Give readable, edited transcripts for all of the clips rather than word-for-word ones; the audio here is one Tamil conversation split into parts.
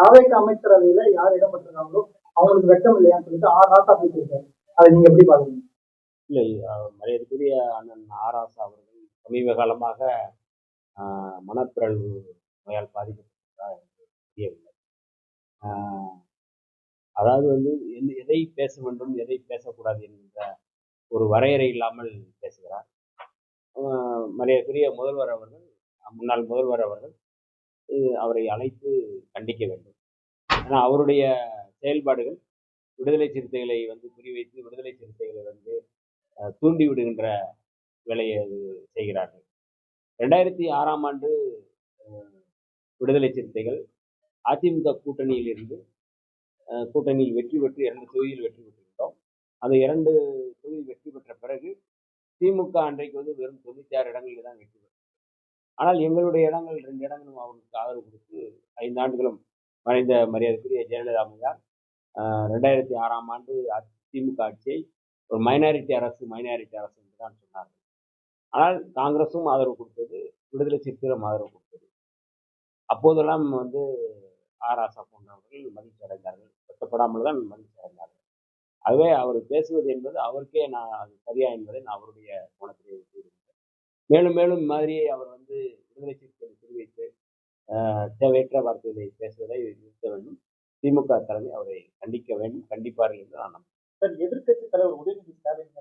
தாவேக்கு அமைச்சரவையில யார் இடம்பெற்றிருக்காங்களோ அவங்களுக்கு வெட்கம் இல்லையான்னு சொல்லிட்டு ராசா பேசியிருக்காரு. அதை நீங்க எப்படி பாக்குறீங்க? இல்லை, மரியாதைக்குரிய அண்ணன் ஆராசா அவர்கள் சமீப காலமாக மனப்பிறழ்வு நோயால் பாதிக்கப்பட்டிருக்கிறார் என்று தெரியவில்லை. அதாவது வந்து எதை பேச வேண்டும், எதை பேசக்கூடாது என்கின்ற ஒரு வரையறை இல்லாமல் பேசுகிறார். மரியாதைக்குரிய முதல்வர் அவர்கள், முன்னாள் முதல்வர் அவர்கள் அவரை அழைத்து கண்டிக்க வேண்டும். ஏன்னா அவருடைய செயல்பாடுகள் விடுதலை சிறுத்தைகளை வந்து குறிவைத்து விடுதலை சிறுத்தைகளை வந்து தூண்டி விடுகின்ற வேலையை செய்கிறார்கள். 2006ஆம் ஆண்டு விடுதலை சிறுத்தைகள் அதிமுக கூட்டணியில் இருந்து கூட்டணியில் வெற்றி பெற்று 2 தொகுதியில் வெற்றி பெற்றிருந்தோம். அந்த 2 தொகுதியில் வெற்றி பெற்ற பிறகு திமுக அன்றைக்கு வந்து வெறும் 96 இடங்களில் தான் வெற்றி பெற்றது. ஆனால் எங்களுடைய இடங்கள் 2 இடங்களும் அவர்களுக்கு ஆதரவு கொடுத்து 5 ஆண்டுகளும் மறைந்த மரியாதைக்குரிய ஜெயலலிதா அம்மையார் 2006ஆம் ஆண்டு திமுக ஆட்சியை ஒரு மைனாரிட்டி அரசு என்று தான் சொன்னார்கள். ஆனால் காங்கிரஸும் ஆதரவு கொடுத்தது, விடுதலை சிறுத்தைகளும் ஆதரவு கொடுத்தது. அப்போதெல்லாம் வந்து ஆராசா போன்றவர்கள் மகிழ்ச்சி அடைந்தார்கள், வெட்டப்படாமல் தான் மகிழ்ச்சி அடைந்தார்கள். ஆகவே அவர் பேசுவது என்பது அவருக்கே அது சரியா என்பதை நான் அவருடைய கோணத்திலே கூறுகிறேன். மேலும் மேலும் மாதிரியே அவர் வந்து விடுதலை சிறுத்தைகளை குறிவைத்து தேவையற்ற வார்த்தைகளை பேசுவதை நிறுத்த வேண்டும். திமுக தலைமை அவரை கண்டிக்க வேண்டும், கண்டிப்பார்கள் என்று நான் நம்புகிறேன். எதிர்கட்சி தலைவர் உதயநிதி ஸ்டாலின்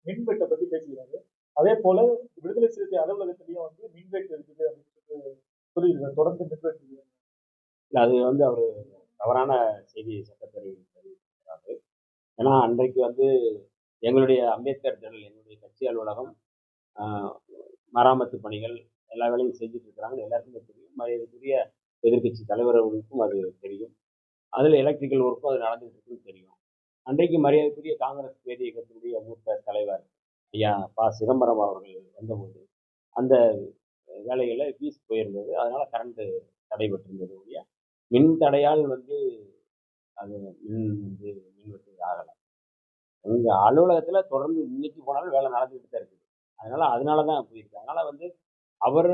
மின்வெட்டை பத்தி பேசுகிறாரு. அதே போல விடுதலை சிறுத்தை அலுவலகத்திலையும் வந்து மின்வெட்டு இருக்குது அப்படின்னு சொல்லியிருக்காரு. தொடர்ந்து மின்வெட்டு. அது வந்து அவர் தவறான செய்தியை சட்டப்பேரவையில் தெரிவிக்கிறாரு. ஏன்னா அன்றைக்கு வந்து எங்களுடைய அம்பேத்கர் திடல், எங்களுடைய கட்சி அலுவலகம் மராமத்து பணிகள் எல்லா வேலையும் செஞ்சுட்டு இருக்கிறாங்க, எல்லாருக்குமே தெரியும். மரியாதைக்குரிய எதிர்கட்சி தலைவர்களுக்கும் அது தெரியும். அதில் எலக்ட்ரிக்கல் ஒர்க்கும் அது நடந்துட்டு இருக்குன்னு தெரியும். அன்றைக்கு மரியாதைக்குரிய காங்கிரஸ் பேர் இயக்கத்தினுடைய மூத்த தலைவர் ஐயா சிதம்பரம் அவர்கள் வந்தபோது அந்த வேலைகளில் ஃபீஸ் போயிருந்தது. அதனால கரண்ட் தடைபட்டிருந்தது. ஒழிய மின் தடையால் வந்து அது மின்வெட்டு ஆகலை. எங்க அலுவலகத்துல தொடர்ந்து இன்னைக்கு போனாலும் வேலை நடந்துகிட்டு தான் இருக்குது. அதனாலதான் போயிருக்கு. அதனால வந்து அவர்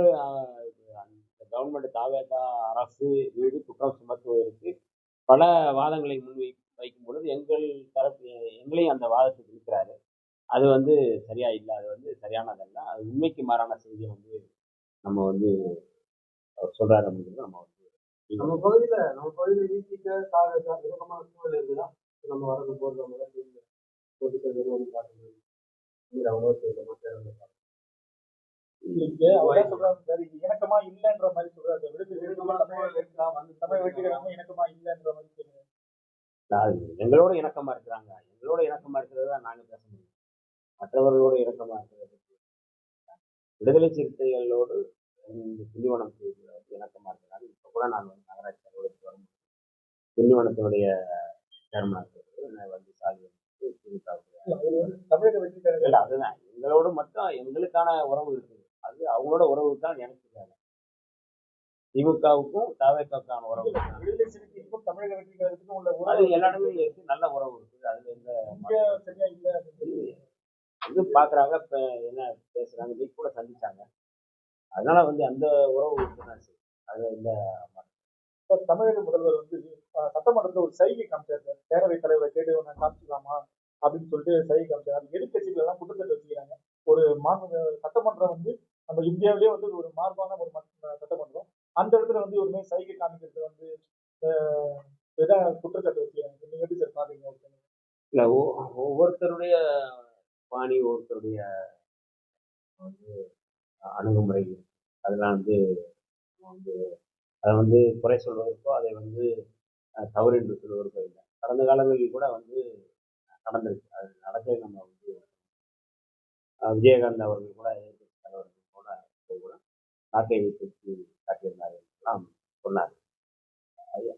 கவர்மெண்ட் தாவேகா அரசு மீது குற்றம் சுமத்துவதற்கு பல வாதங்களை வைக்கும் பொழுது எங்களையும் அந்த வாதத்துக்கு இருக்கிறாரு. அது வந்து சரியா இல்லை, அது வந்து சரியானதல்ல, அது உண்மைக்கு மாறான செய்தியை வந்து நம்ம வந்து சொல்றாரு அப்படிங்கிறது நம்ம பகுதியில வீசிக்க விருப்பமான சூழல் இருக்குதா? நம்ம வரது போடுற மாதிரி இணக்கமா இல்லைன்ற மாதிரி சொல்றாரு. இணக்கமா இல்லைன்ற மாதிரி எங்களோட இணக்கமா இருக்கிறாங்க. எங்களோட இணக்கமா இருக்கிறதா நாங்க பேச முடியும். மற்றவர்களோட இணக்கமா இருக்கிறது விடுதலை சிறுத்தைகளோடு திண்டிவனம் இணக்கமா இருக்கிறாங்க. இப்ப கூட நான் வந்து நகராட்சி அலுவலகத்துக்கு வரும்போது திண்டிவனத்தினுடைய சேர்மனாக வந்து சாதி அதுதான் எங்களோடு மட்டும் எங்களுக்கான உறவு இருக்குது. அது அவங்களோட உறவு தான் எனக்கு வேலை. திமுகவுக்கும் தாவேக்கான உறவு தமிழக வெற்றிகளுக்கும் உள்ள அது எல்லாருமே நல்ல உறவு இருக்குது. அதுல எந்த இது பாக்குறாங்க, இப்ப என்ன பேசுறாங்க, இன்னைக்கு கூட சந்திச்சாங்க. அதனால வந்து அந்த உறவு இருக்குதான் சரி. அதுல எந்த தமிழக முதல்வர் வந்து சட்டமன்றத்தில் ஒரு சைகை காமிச்சாரு. பேரவைத் தலைவரை கேட்டு காமிச்சிக்கலாமா அப்படின்னு சொல்லிட்டு சைகை காமிச்சாரு. எதிர்கட்சிகள் எல்லாம் குற்றச்சாட்டு வச்சுக்கிறாங்க. ஒரு சட்டமன்றம் வந்து நம்ம இந்தியாவிலேயே வந்து ஒரு மார்பான ஒரு சட்டமன்றம், அந்த இடத்துல வந்து ஒரு சைகை காமிக்கிறது வந்து குற்றச்சாட்டு வச்சுக்கிறாங்க. நீங்க எப்படி சார் பாக்குறீங்க? இல்ல, ஒவ்வொருத்தருடைய பாணி, ஒவ்வொருத்தருடைய வந்து அணுகுமுறை அதெல்லாம் வந்து அதை வந்து குறை சொல்வதற்கோ அதை வந்து தவறு என்று சொல்வதற்கோ இல்லை. கடந்த காலங்களில் கூட வந்து நடந்திருக்கு. அது நடக்க நம்ம வந்து விஜயகாந்த் அவர்கள் கூட தலைவர்கள் கூட நாட்டை வைத்து காட்டியிருந்தார்கள் எல்லாம் சொன்னார்.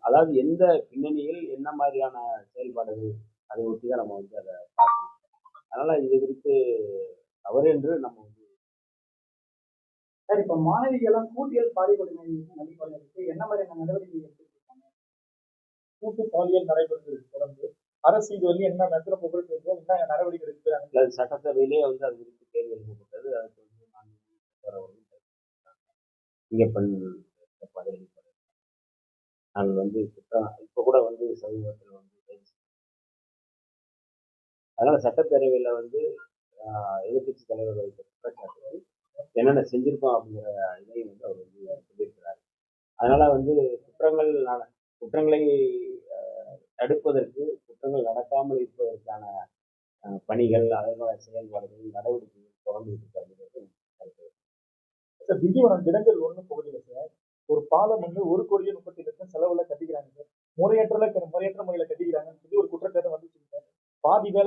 அதாவது எந்த பின்னணியில் என்ன மாதிரியான செயல்பாடுகள் அதை ஒட்டி தான் நம்ம வந்து அதை பார்க்கணும். அதனால இது குறித்து தவறு என்று நம்ம வந்து சார், இப்ப மாணவிகள்லாம் கூட்டியல் பாலியல் நடைபெறுவதற்கு என்ன மாதிரியான நடவடிக்கை எடுத்துருக்காங்க? கூட்டு பாலியல் நடைபெறுவது தொடர்ந்து அரசு இது வந்து என்ன நடத்துல போகிறது, என்ன நடவடிக்கை எடுக்கிறாங்க? சட்டசபையிலேயே வந்து அது குறித்து கேள்வி எழுப்பப்பட்டது. அதுக்கு வந்து இங்க நாங்கள் வந்து குற்றம் இப்போ கூட வந்து சமீபத்தில் வந்து அதனால சட்டப்பேரவையில் வந்து எதிர்கட்சி தலைவர் வைத்த குற்றச்சாட்டுகள் என்னென்ன செஞ்சிருக்கோம் அப்படிங்கிற இதையும் வந்து அவர் வந்து சொல்லியிருக்கிறார். அதனால வந்து குற்றங்கள் குற்றங்களை தடுப்பதற்கு குற்றங்கள் நடக்காமல் இருப்பதற்கான பணிகள் அதனோட செயல்பாடுகள் நடவடிக்கைகள் தொடர்ந்து இருக்கிறது. சார் திண்டிவனம் தினகர் ஒண்ணு பகுதியில் சார் ஒரு பாலம் வந்து 1,30,00,000 செலவுல கட்டிக்கிறாங்க சார். முறையற்ற முறையில கட்டிக்கிறாங்கன்னு சொல்லி ஒரு குற்றச்சாட்டு வந்துச்சு. பாதி வேலை